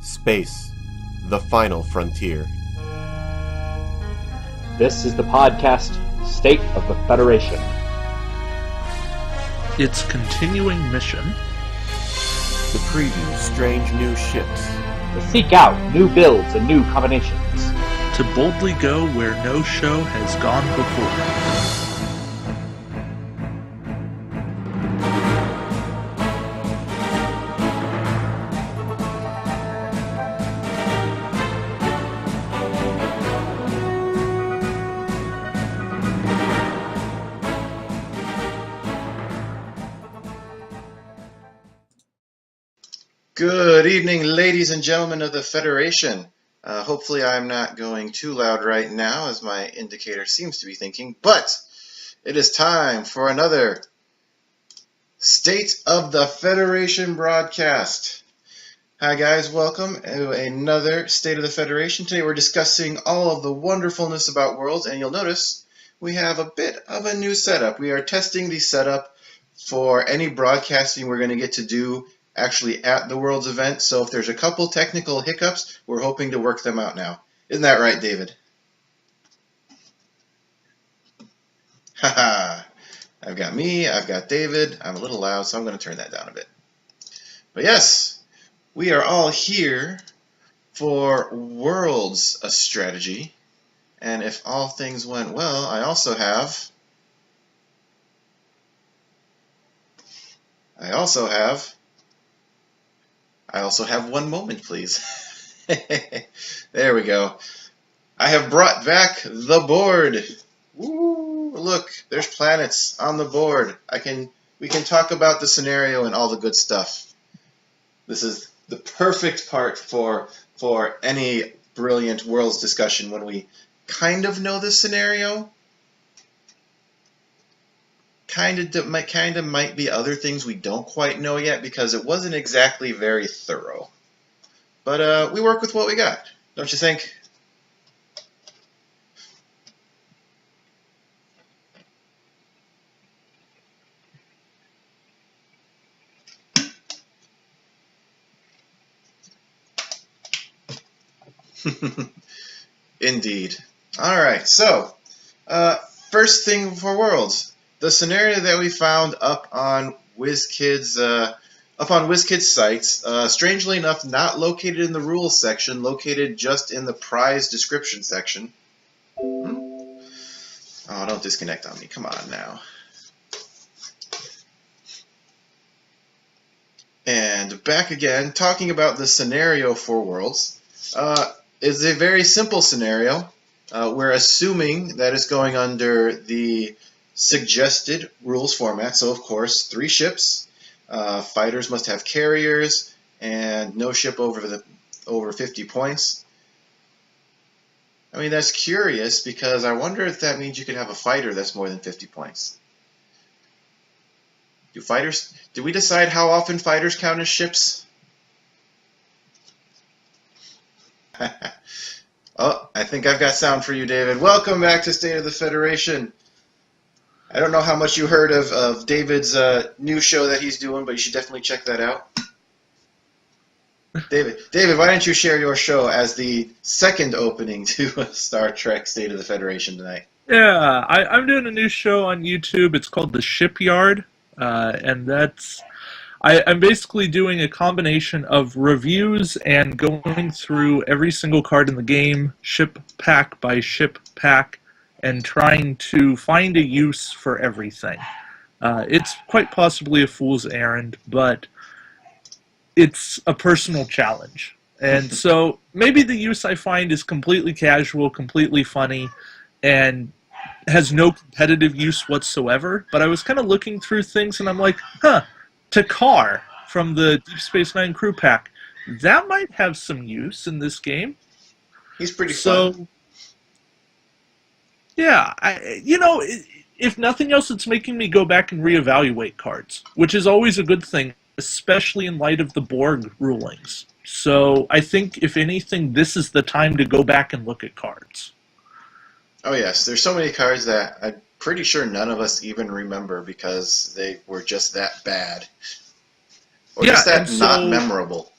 Space, the final frontier. This is the podcast, State of the Federation. Its continuing mission. To preview strange new ships. To seek out new builds and new combinations. To boldly go where no show has gone before. Good evening, ladies and gentlemen of the Federation. Hopefully I'm not going too loud right now, as my indicator seems to be thinking, but it is time for another State of the Federation broadcast. Hi guys, welcome to another State of the Federation. Today we're discussing all of the wonderfulness about worlds, and you'll notice we have a bit of a new setup. We are testing the setup for any broadcasting we're going to get to do actually at the Worlds event, so if there's a couple technical hiccups, we're hoping to work them out now. Isn't that right, David? Haha. I've got me, I've got David. I'm a little loud, so I'm going to turn that down a bit. But yes, we are all here for Worlds a strategy, and if all things went well, I also have one moment, please. There we go. I have brought back the board. Woo, look, there's planets on the board. We can talk about the scenario and all the good stuff. This is the perfect part for any brilliant worlds discussion when we kind of know the scenario. Kind of might be other things we don't quite know yet because it wasn't exactly very thorough. But we work with what we got, don't you think? Indeed. All right, so first thing for Worlds. The scenario that we found up on WizKids' sites, strangely enough, not located in the rules section, located just in the prize description section. Oh, don't disconnect on me. Come on now. And back again, talking about the scenario for Worlds, is a very simple scenario. We're assuming that it's going under the suggested rules format, so of course 3 ships, fighters must have carriers, and no ship over 50 points. I mean, that's curious because I wonder if that means you could have a fighter that's more than 50 points. Did we decide how often fighters count as ships? Oh, I think I've got sound for you, David. Welcome back to State of the Federation. I don't know how much you heard of David's new show that he's doing, but you should definitely check that out. David, why don't you share your show as the second opening to Star Trek State of the Federation tonight? Yeah, I'm doing a new show on YouTube. It's called The Shipyard, and I'm basically doing a combination of reviews and going through every single card in the game, ship pack by ship pack, and trying to find a use for everything. It's quite possibly a fool's errand, but it's a personal challenge. And so maybe the use I find is completely casual, completely funny, and has no competitive use whatsoever. But I was kind of looking through things, and I'm like, Takar from the Deep Space Nine crew pack, that might have some use in this game. He's pretty fun. Yeah, if nothing else, it's making me go back and reevaluate cards, which is always a good thing, especially in light of the Borg rulings. So I think, if anything, this is the time to go back and look at cards. Oh yes, there's so many cards that I'm pretty sure none of us even remember because they were just that bad. Or just that not memorable.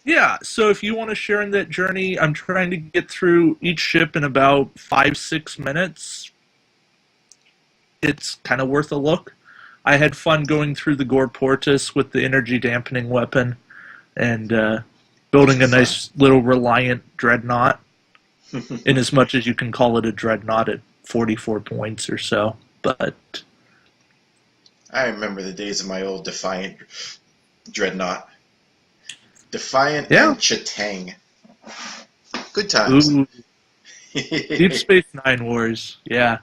Yeah, so if you want to share in that journey, I'm trying to get through each ship in about 5-6 minutes. It's kind of worth a look. I had fun going through the Gore Portus with the energy dampening weapon and building a Fun. nice little Reliant dreadnought, in as much as you can call it a dreadnought at 44 points or so. But I remember the days of my old Defiant dreadnought. Defiant yeah, and Chitang. Good times. ooh, Deep Space Nine Wars, yeah,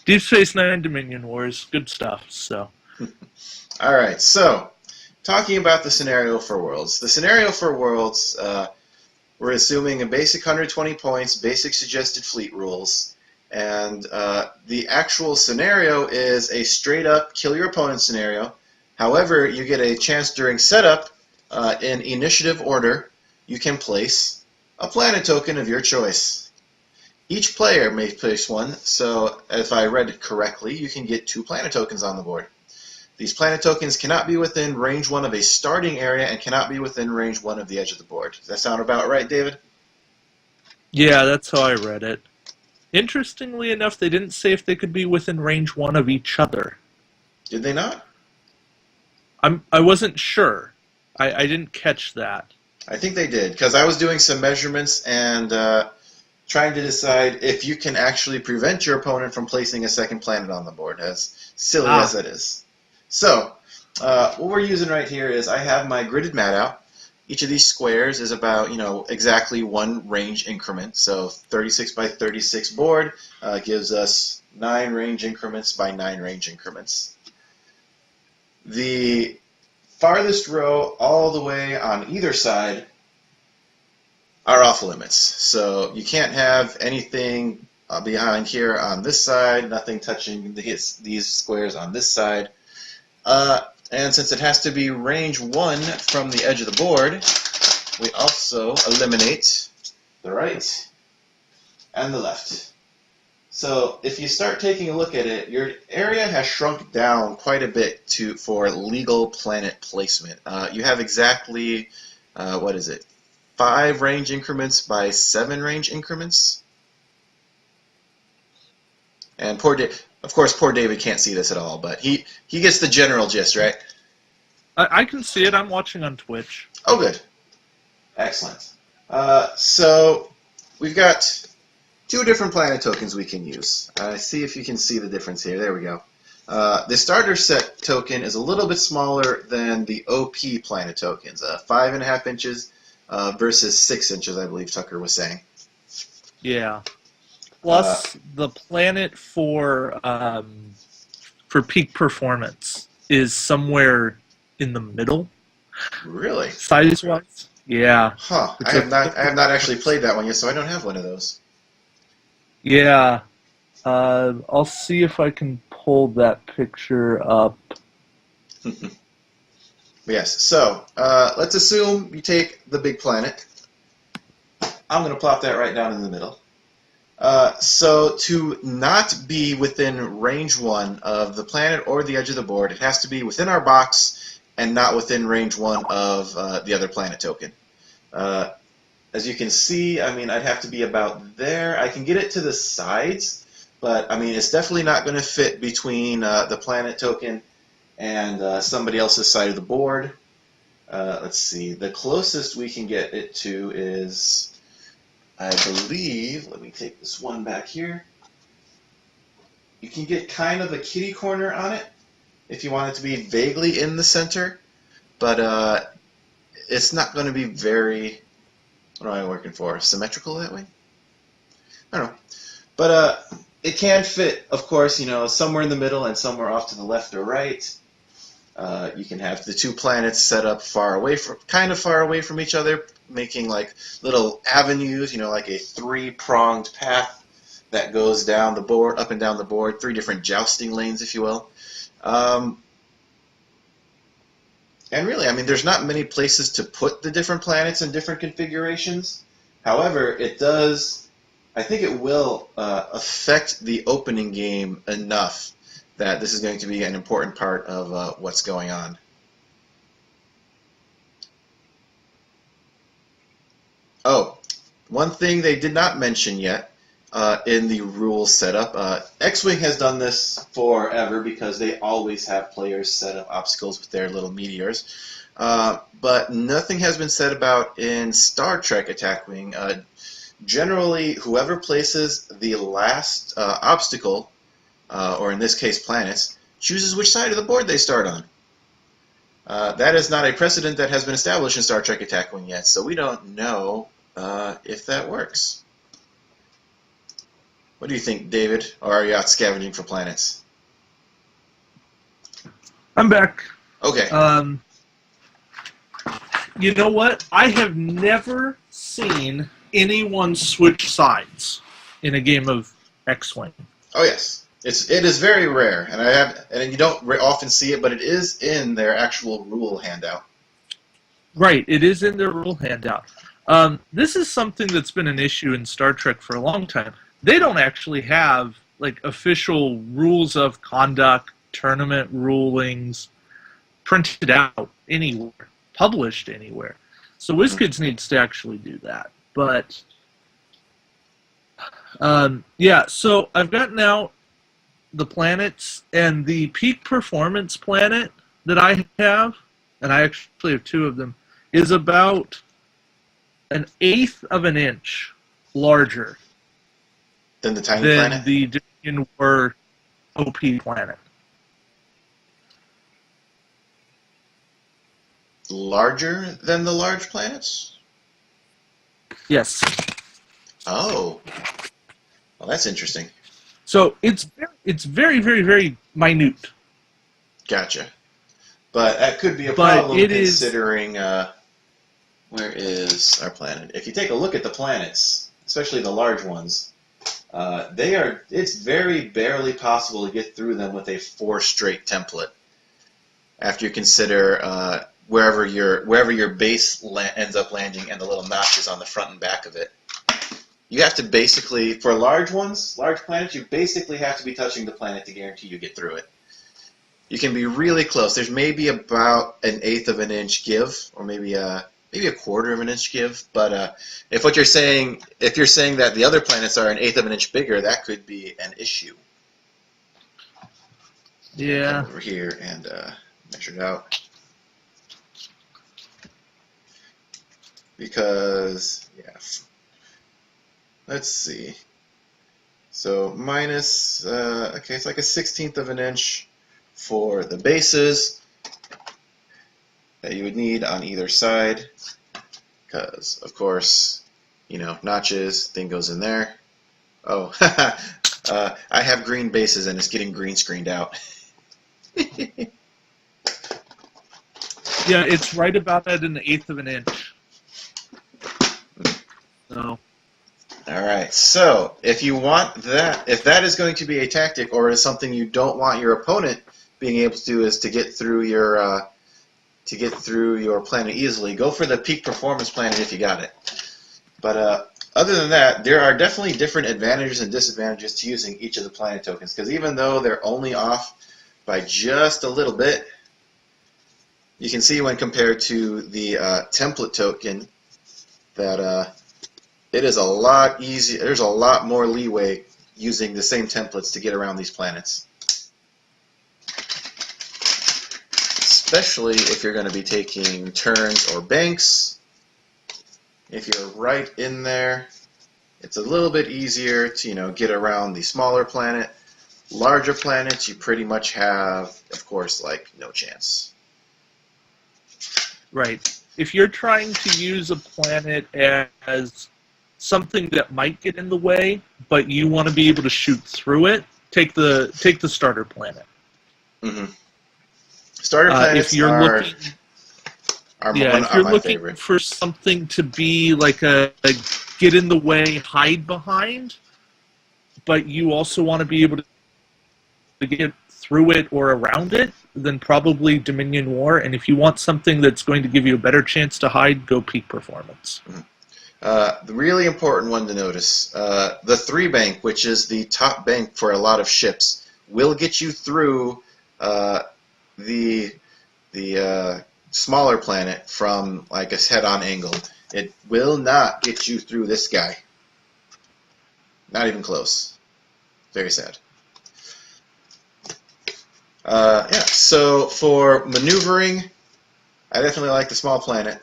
Deep Space Nine Dominion Wars, good stuff. So All right, so talking about the scenario for Worlds. The scenario for Worlds, we're assuming a basic 120 points, basic suggested fleet rules, and the actual scenario is a straight-up kill your opponent scenario. However, you get a chance during setup, in initiative order, you can place a planet token of your choice. Each player may place one, so if I read it correctly, you can get 2 planet tokens on the board. These planet tokens cannot be within range 1 of a starting area and cannot be within range 1 of the edge of the board. Does that sound about right, David? yeah, that's how I read it. Interestingly enough, they didn't say if they could be within range 1 of each other. Did they not? I wasn't sure. I didn't catch that. I think they did, because I was doing some measurements and trying to decide if you can actually prevent your opponent from placing a second planet on the board, as silly as that is. So, what we're using right here is I have my gridded mat out. Each of these squares is about, exactly 1 range increment. So 36 by 36 board gives us 9 range increments by 9 range increments. The farthest row all the way on either side are off limits. So you can't have anything behind here on this side, nothing touching these squares on this side. And since it has to be range 1 from the edge of the board, we also eliminate the right and the left. So if you start taking a look at it, your area has shrunk down quite a bit for legal planet placement. You have exactly, 5 range increments by 7 range increments? And of course, poor David can't see this at all, but he gets the general gist, right? I can see it. I'm watching on Twitch. Oh, good. Excellent. So we've got 2 different planet tokens we can use. See if you can see the difference here. There we go. The starter set token is a little bit smaller than the OP planet tokens, 5.5 inches versus 6 inches, I believe Tucker was saying. Yeah. Plus, the planet for peak performance is somewhere in the middle. Really? Size-wise? Yeah. Huh. I have not actually played that one yet, so I don't have one of those. Yeah. I'll see if I can pull that picture up. Yes. So let's assume you take the big planet. I'm going to plop that right down in the middle. So to not be within range 1 of the planet or the edge of the board, it has to be within our box and not within range 1 of the other planet token. As you can see, I'd have to be about there. I can get it to the sides, but it's definitely not going to fit between the planet token and somebody else's side of the board. Let's see. The closest we can get it to is, I believe, let me take this one back here. You can get kind of a kitty corner on it if you want it to be vaguely in the center, but it's not going to be very, what am I working for, symmetrical that way? I don't know. But it can fit, of course, somewhere in the middle and somewhere off to the left or right. You can have the 2 planets set up kind of far away from each other, making like little avenues, like a 3-pronged path that goes down the board, up and down the board, 3 different jousting lanes, if you will. And really, there's not many places to put the different planets in different configurations. However, I think it will affect the opening game enough that this is going to be an important part of what's going on. Oh, one thing they did not mention yet in the rules setup. X-Wing has done this forever because they always have players set up obstacles with their little meteors. But nothing has been said about in Star Trek Attack Wing. Generally, whoever places the last obstacle, or in this case planets, chooses which side of the board they start on. That is not a precedent that has been established in Star Trek Attack Wing yet, so we don't know if that works. What do you think, David? Or are you out scavenging for planets? I'm back. Okay. You know what? I have never seen anyone switch sides in a game of X-Wing. Oh yes, it is very rare, and you don't often see it, but it is in their actual rule handout. Right, it is in their rule handout. This is something that's been an issue in Star Trek for a long time. They don't actually have like official rules of conduct, tournament rulings printed out anywhere, published anywhere. So WizKids needs to actually do that. But yeah, so I've got now the planets, and the peak performance planet that I have, and I actually have two of them, is about 1/8 of an inch larger Than the tiny than planet? the Dominion War OP planet. Larger than the large planets? Yes. Oh. Well, that's interesting. So it's very, very, very minute. Gotcha. But that could be a But problem it is- considering where is our planet? If you take a look at the planets, especially the large ones, it's very barely possible to get through them with a 4-straight template. After you consider wherever your base ends up landing and the little notches on the front and back of it. You have to basically, for large planets, you basically have to be touching the planet to guarantee you get through it. You can be really close. There's maybe about 1/8 of an inch give, or maybe a 1/4 of an inch give. But if you're saying that the other planets are 1/8 of an inch bigger, that could be an issue. Yeah. Come over here and measure it out. Because, yeah, let's see. So minus, okay, it's like a 1/16 of an inch for the bases that you would need on either side. Because, of course, notches, thing goes in there. Oh, I have green bases and it's getting green screened out. Yeah, it's right about at 1/8 of an inch. So. All right. So if you want that, if that is going to be a tactic, or is something you don't want your opponent being able to do, is to get through your planet easily, go for the peak performance planet if you got it. But other than that, there are definitely different advantages and disadvantages to using each of the planet tokens, because even though they're only off by just a little bit, you can see when compared to the template token that it is a lot easier. There's a lot more leeway using the same templates to get around these planets. Especially if you're going to be taking turns or banks. If you're right in there, it's a little bit easier to get around the smaller planet. Larger planets, you pretty much have, of course, like no chance. Right. If you're trying to use a planet as something that might get in the way, but you want to be able to shoot through it, take the starter planet. Mm-hmm. Starter planets if you're are my looking favorite. for something to be like a get in the way, hide behind, but you also want to be able to get through it or around it, then probably Dominion War. And if you want something that's going to give you a better chance to hide, go peak performance. Mm-hmm. The really important one to notice, the 3 bank, which is the top bank for a lot of ships, will get you through the smaller planet from like a head-on angle. It will not get you through this guy. Not even close. Very sad. Yeah, so for maneuvering, I definitely like the small planet.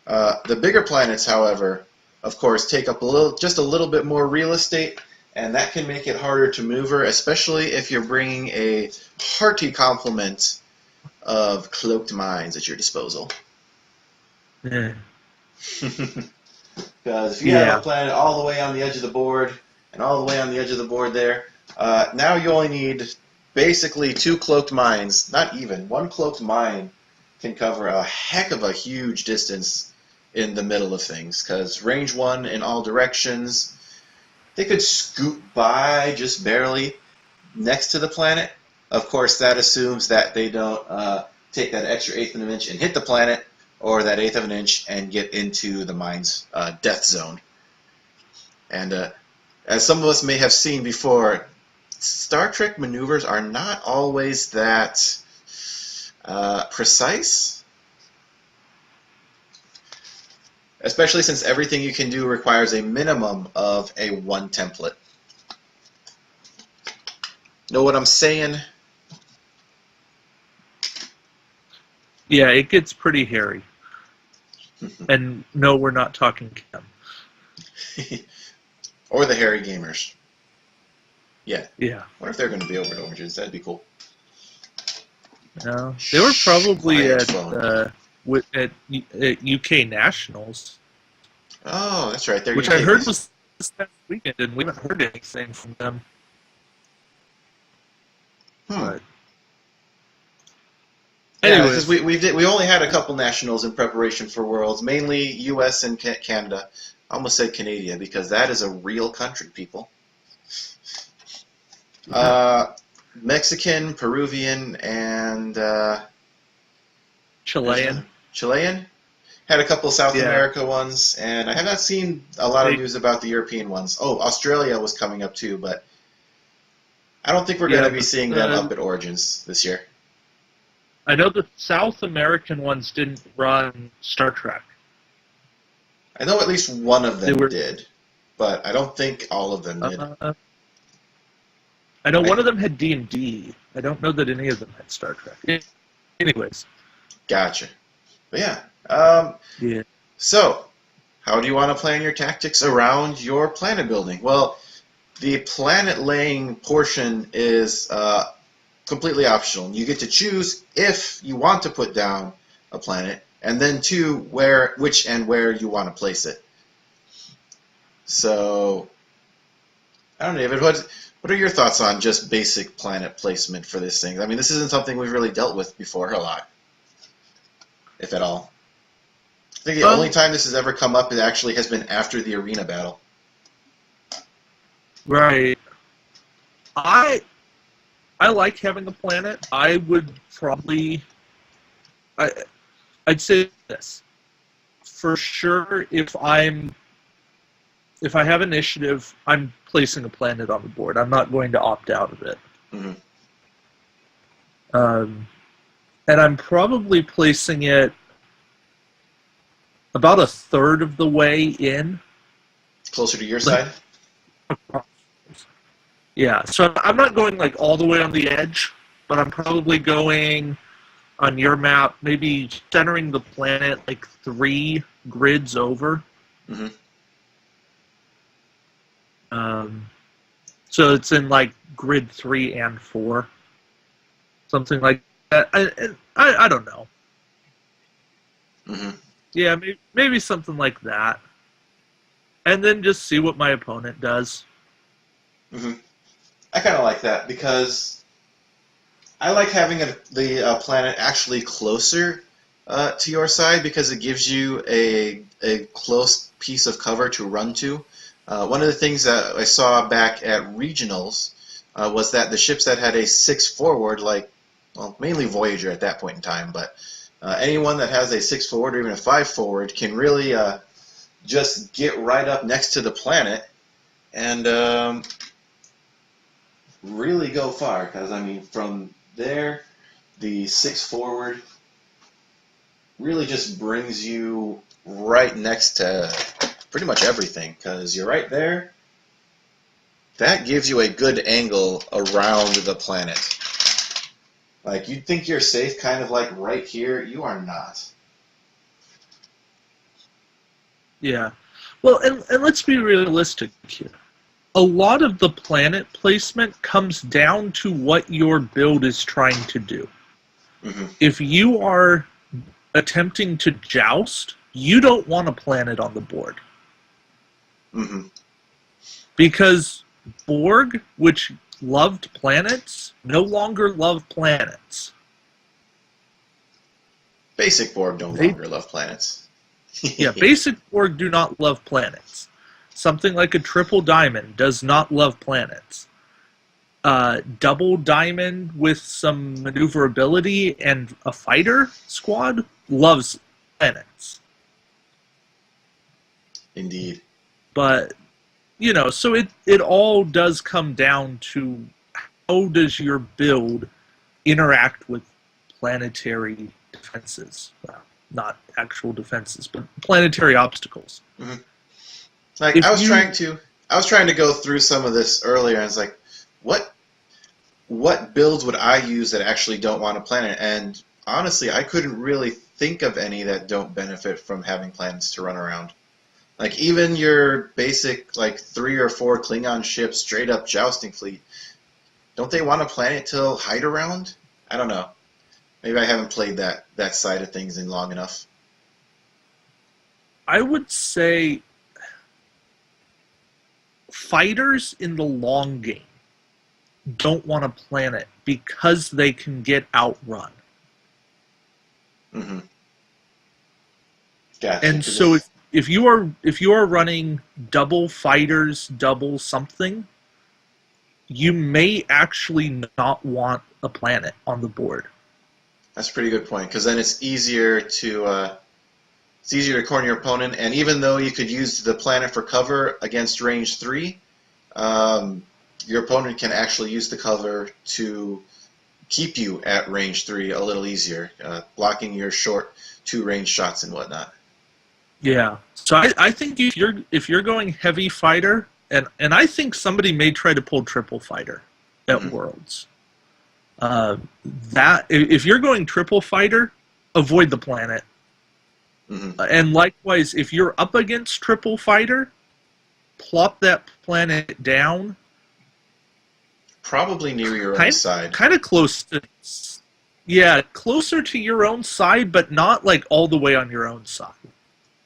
The bigger planets, however, of course, take up just a little bit more real estate, and that can make it harder to maneuver, especially if you're bringing a hearty complement of cloaked mines at your disposal. Yeah. Because if you have a planet all the way on the edge of the board, and all the way on the edge of the board there, now you only need basically 2 cloaked mines. Not even. 1 cloaked mine can cover a heck of a huge distance in the middle of things, because range 1 in all directions, they could scoot by just barely next to the planet. Of course, that assumes that they don't take that extra 1/8 of an inch and hit the planet, or that 1/8 of an inch and get into the mine's death zone. And as some of us may have seen before, Star Trek maneuvers are not always that precise. Especially since everything you can do requires a minimum of a 1 template. Know what I'm saying? Yeah, it gets pretty hairy. And no, we're not talking Chem. Or the hairy gamers. Yeah. Yeah. What if they're going to be over at Origins? That'd be cool. No, they were probably Quiet at UK Nationals. Oh, that's right. They're Which UK I heard based. was this past weekend, and we haven't heard anything from them. But Yeah, anyways, because we only had a couple nationals in preparation for Worlds, mainly U.S. and Canada. I almost said Canada because that is a real country, people. Mexican, Peruvian, and Chilean. Chilean. Had a couple South America ones, and I have not seen a lot of news about the European ones. Oh, Australia was coming up too, but I don't think we're going to be seeing them up at Origins this year. I know the South American ones didn't run Star Trek. I know at least one of them did, but I don't think all of them did. I know one of them had D&D. I don't know that any of them had Star Trek. Anyways. Gotcha. But yeah. Yeah. So, how do you want to plan your tactics around your planet building? Well, the planet laying portion is completely optional. You get to choose if you want to put down a planet, and then 2, which and where you want to place it. So, I don't know, David, what are your thoughts on just basic planet placement for this thing? I mean, this isn't something we've really dealt with before a lot, if at all. I think the only time this has ever come up it actually has been after the arena battle. Right. I like having a planet. I would probably... I'd say this. For sure, if I have initiative, I'm placing a planet on the board. I'm not going to opt out of it. Mm-hmm. And I'm probably placing it about 1/3 of the way in. Closer to your side? Yeah, so I'm not going like all the way on the edge, but I'm probably going on your map, maybe centering the planet like 3 grids over. Mm-hmm. So it's in like grid 3 and 4, something like that. I don't know. Mm-hmm. Yeah, maybe something like that, and then just see what my opponent does. Mm-hmm. I kind of like that because I like having the planet actually closer to your side because it gives you a close piece of cover to run to. One of the things that I saw back at regionals was that the ships that had a 6 forward, mainly Voyager at that point in time, but anyone that has a 6 forward or even a 5 forward can really just get right up next to the planet and really go far. Because, I mean, from there, the 6 forward really just brings you right next to pretty much everything, because you're right there. That gives you a good angle around the planet. Like, you'd think you're safe kind of like right here. You are not. Yeah. Well, and let's be realistic here. A lot of the planet placement comes down to what your build is trying to do. Mm-hmm. If you are attempting to joust, you don't want a planet on the board. Mm-hmm. Because Borg, which loved planets, no longer love planets. Basic Borg no longer love planets. Yeah, basic Borg do not love planets. Something like a triple diamond does not love planets. Double diamond with some maneuverability and a fighter squad loves planets. Indeed. But, you know, so it all does come down to how does your build interact with planetary defenses? Well, not actual defenses, but planetary obstacles. Mm-hmm. Like, I was trying to go through some of this earlier, and it's like, what builds would I use that actually don't want a planet? And honestly, I couldn't really think of any that don't benefit from having planets to run around. Like, even your basic, like, 3 or 4 Klingon ships, straight up jousting fleet, don't they want a planet to hide around? I don't know. Maybe I haven't played that side of things in long enough. I would say fighters in the long game don't want a planet because they can get outrun. Mm-hmm. Gotcha. And so if you are running double fighters, double something, you may actually not want a planet on the board. That's a pretty good point, because then it's easier to corner your opponent, and even though you could use the planet for cover against range 3, your opponent can actually use the cover to keep you at range 3 a little easier, blocking your short 2-range shots and whatnot. Yeah. So I think if you're going heavy fighter, and I think somebody may try to pull triple fighter at Worlds. That if you're going triple fighter, avoid the planet. Mm-hmm. And likewise, if you're up against triple fighter, plop that planet down. Probably near your own side. Kind of close to, yeah, closer to your own side, but not like all the way on your own side.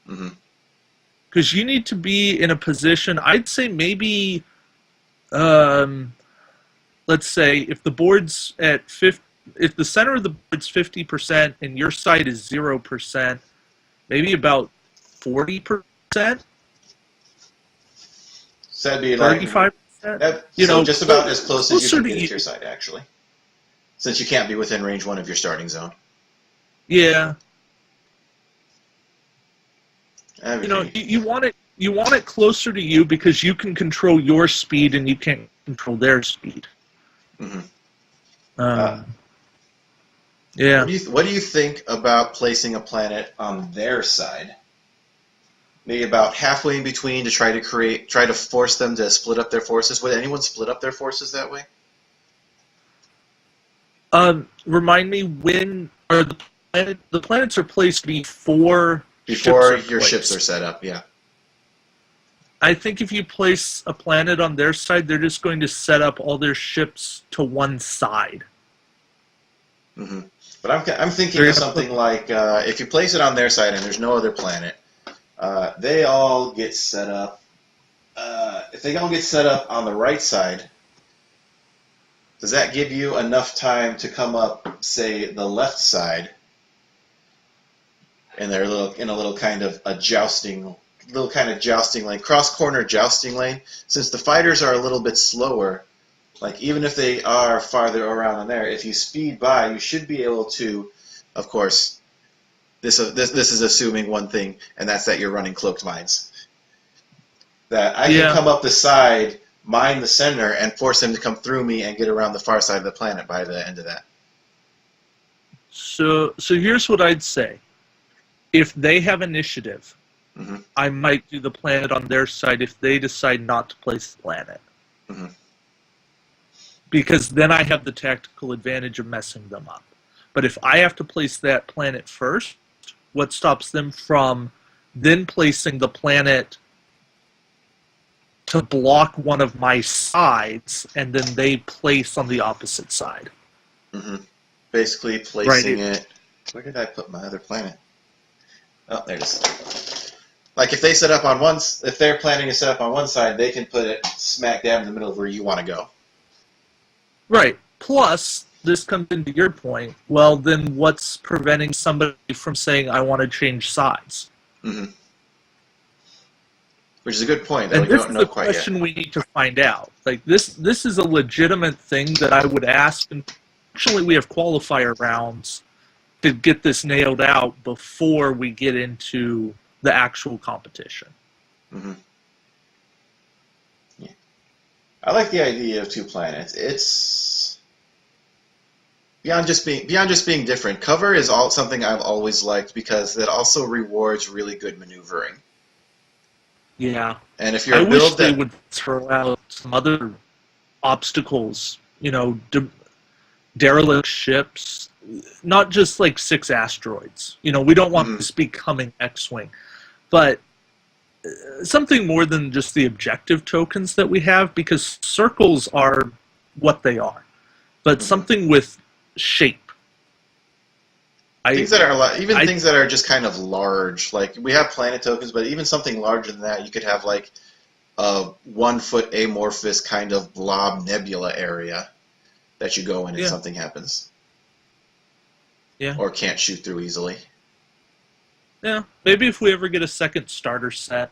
Mm-hmm. Because you need to be in a position, I'd say maybe, let's say if the board's at 50, if the center of the board's 50% and your side is 0%, maybe about 40%. So that'd be 35%. So just about as close as you can get to your side, actually. Since you can't be within range 1 of your starting zone. Yeah. You know, you want it closer to you because you can control your speed and you can't control their speed. Mm-hmm. Yeah. What do you think about placing a planet on their side? Maybe about halfway in between to try to force them to split up their forces. Would anyone split up their forces that way? Remind me, when are the planets are placed before your ships are set up? Yeah. I think if you place a planet on their side, they're just going to set up all their ships to one side. Mm-hmm. But I'm thinking of something like if you place it on their side and there's no other planet, they all get set up. If they all get set up on the right side, does that give you enough time to come up, say, the left side, in a little kind of jousting lane, cross corner jousting lane? Since the fighters are a little bit slower, like even if they are farther around on there, if you speed by, you should be able to, of course. This is assuming one thing, and that's that you're running cloaked mines. That I can come up the side, mine the center, and force them to come through me and get around the far side of the planet by the end of that. So here's what I'd say. if they have initiative, Mm-hmm. I might do the planet on their side if they decide not to place the planet. Mm-hmm. Because then I have the tactical advantage of messing them up. But if I have to place that planet first, what stops them from then placing the planet to block one of my sides, and then they place on the opposite side? Mm-hmm. Basically placing it... Where did I put my other planet? Oh, there it is. Like if they set up on if they're planning to set up on one side, they can put it smack dab in the middle of where you want to go. Right. Plus, this comes into your point. Well, then what's preventing somebody from saying, I want to change sides? Mm-hmm. Which is a good point that And we this don't is know the quite yet. question we need to find out. Like this is a legitimate thing that I would ask. And actually, we have qualifier rounds to get this nailed out before we get into the actual competition. Mm-hmm. Yeah. I like the idea of 2 planets. It's beyond just being different. Cover is something I've always liked because it also rewards really good maneuvering. Yeah. And if you're I a wish build they that would throw out some other obstacles, derelict ships, not just like 6 asteroids. We don't want this becoming X-Wing, but something more than just the objective tokens that we have, because circles are what they are, but something with shape. things that are things that are just kind of large. Like we have planet tokens, but even something larger than that, you could have like a 1-foot amorphous kind of blob nebula area that you go in and something happens. Yeah. Or can't shoot through easily. Yeah. Maybe if we ever get a second starter set.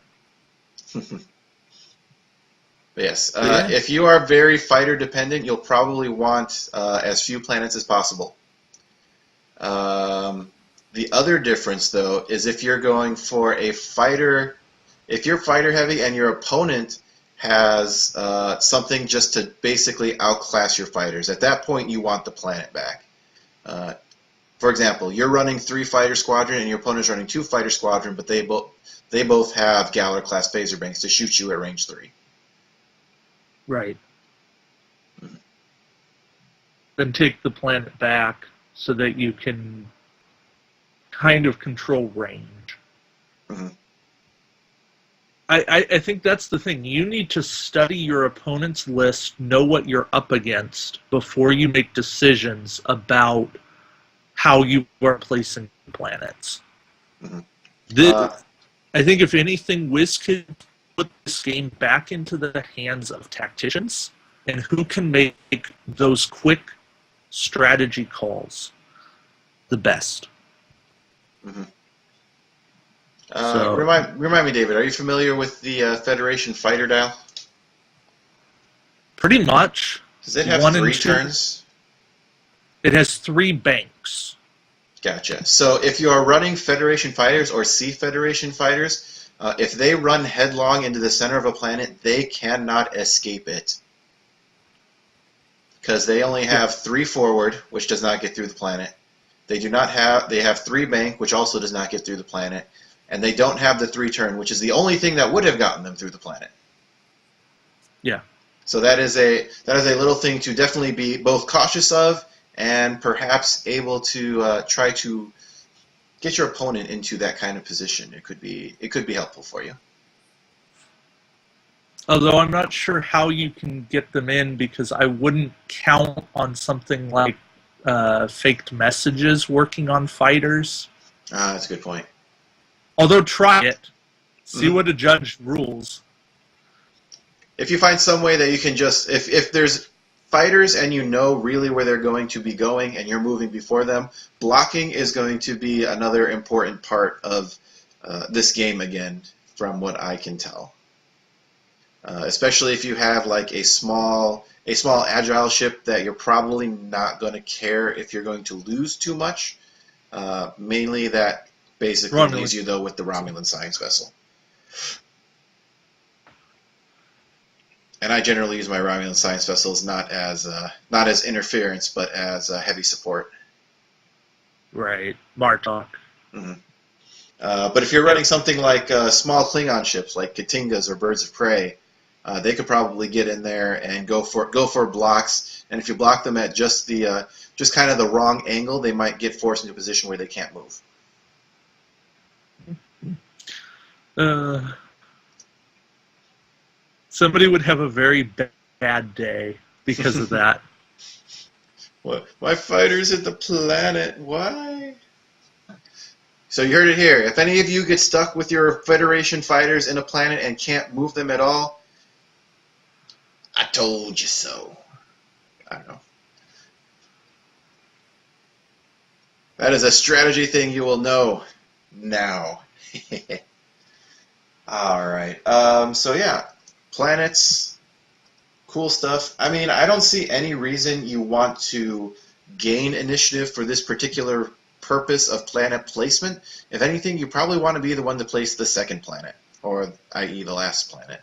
Yes. If you are very fighter dependent, you'll probably want as few planets as possible. The other difference, though, is if you're going for a fighter, if you're fighter heavy and your opponent has something just to basically outclass your fighters, at that point you want the planet back. For example, you're running 3 fighter squadron and your opponent's running 2 fighter squadron, but they both have Galler class phaser banks to shoot you at range 3. Right. Mm-hmm. Then take the planet back so that you can kind of control range. Mm-hmm. I think that's the thing. You need to study your opponent's list, know what you're up against before you make decisions about how you are placing planets. Mm-hmm. I think if anything, Wiz could put this game back into the hands of tacticians and who can make those quick strategy calls the best. Mm-hmm. So, remind me, David, are you familiar with the Federation fighter dial? Pretty much. Does it have 3 turns? It has 3 banks. Gotcha. So if you are running Federation fighters or Sea Federation fighters, if they run headlong into the center of a planet, they cannot escape it. Because they only have 3 forward, which does not get through the planet. They have 3 bank, which also does not get through the planet. And they don't have the 3 turn, which is the only thing that would have gotten them through the planet. Yeah. So that is a little thing to definitely be both cautious of and perhaps able to try to get your opponent into that kind of position. It could be helpful for you. Although I'm not sure how you can get them in, because I wouldn't count on something like faked messages working on fighters. That's a good point. Although try it. See what a judge rules. If you find some way that you can just... If there's fighters and you know really where they're going to be going and you're moving before them, blocking is going to be another important part of this game again, from what I can tell. Especially if you have like a small agile ship that you're probably not going to care if you're going to lose too much. Mainly that basically leaves you though with the Romulan science vessel. And I generally use my Romulan science vessels not as interference, but as heavy support. Right, Martok. Mm-hmm. But if you're running something like small Klingon ships, like Katingas or Birds of Prey, they could probably get in there and go for blocks. And if you block them at just kind of the wrong angle, they might get forced into a position where they can't move. Somebody would have a very bad day because of that. What? My fighters at the planet? Why? So you heard it here. If any of you get stuck with your Federation fighters in a planet and can't move them at all, I told you so. I don't know. That is a strategy thing you will know now. All right. So yeah, planets, cool stuff. I mean, I don't see any reason you want to gain initiative for this particular purpose of planet placement. If anything, you probably want to be the one to place the second planet, or i.e. the last planet.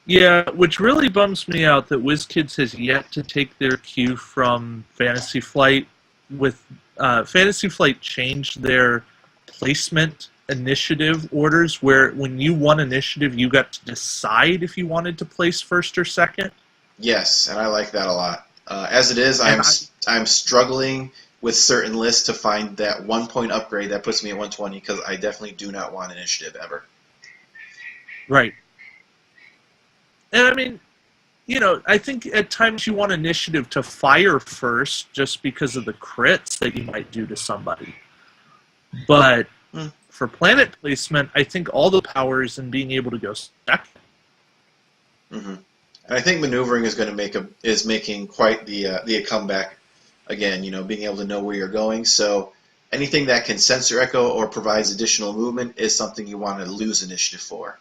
Yeah, which really bums me out that WizKids has yet to take their cue from Fantasy Flight. With Fantasy Flight changed their placement initiative orders, where when you won initiative, you got to decide if you wanted to place first or second. Yes, and I like that a lot. As it is, I'm struggling with certain lists to find that 1 point upgrade that puts me at 120, because I definitely do not want initiative ever. Right. And I mean, you know, I think at times you want initiative to fire first just because of the crits that you might do to somebody. But for planet placement, I think all the power is in being able to go second. Mm-hmm. And I think maneuvering is making quite the comeback again. You know, being able to know where you're going. So anything that can sensor echo or provides additional movement is something you want to lose initiative for,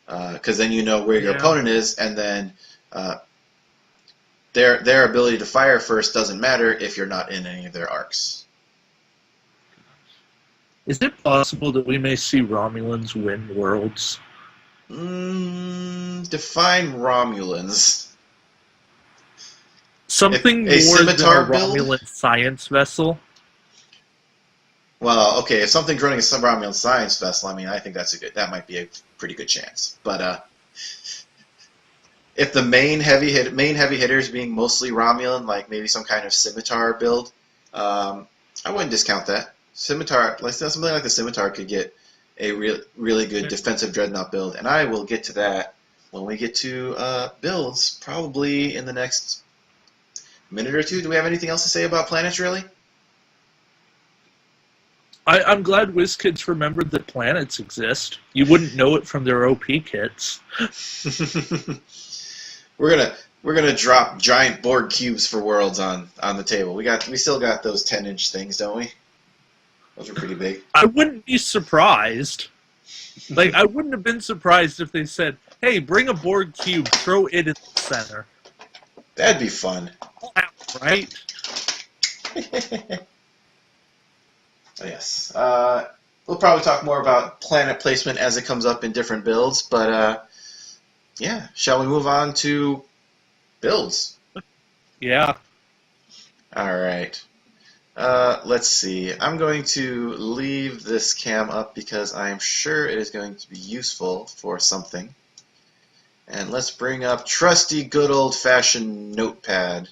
because then you know where your opponent is, and then their ability to fire first doesn't matter if you're not in any of their arcs. Is it possible that we may see Romulans win worlds? Define Romulans. Something a more than a scimitar build? Romulan science vessel? Well, okay, if something's running a Romulan science vessel, I mean, I think that might be a pretty good chance. But if the main heavy hitters being mostly Romulan, like maybe some kind of scimitar build, I wouldn't discount that. Scimitar, like something like the scimitar, could get a really good defensive dreadnought build, and I will get to that when we get to builds, probably in the next minute or two. Do we have anything else to say about planets, really? I'm glad WizKids remembered that planets exist. You wouldn't know it from their OP kits. We're gonna drop giant Borg cubes for worlds on the table. We still got those 10-inch things, don't we? Those are pretty big. I wouldn't be surprised. Like, I wouldn't have been surprised if they said, "Hey, bring a Borg cube, throw it in the center." That'd be fun, right? Oh, yes. We'll probably talk more about planet placement as it comes up in different builds, but yeah, shall we move on to builds? Yeah. All right. Let's see. I'm going to leave this cam up because I'm sure it is going to be useful for something. And let's bring up trusty good old-fashioned Notepad.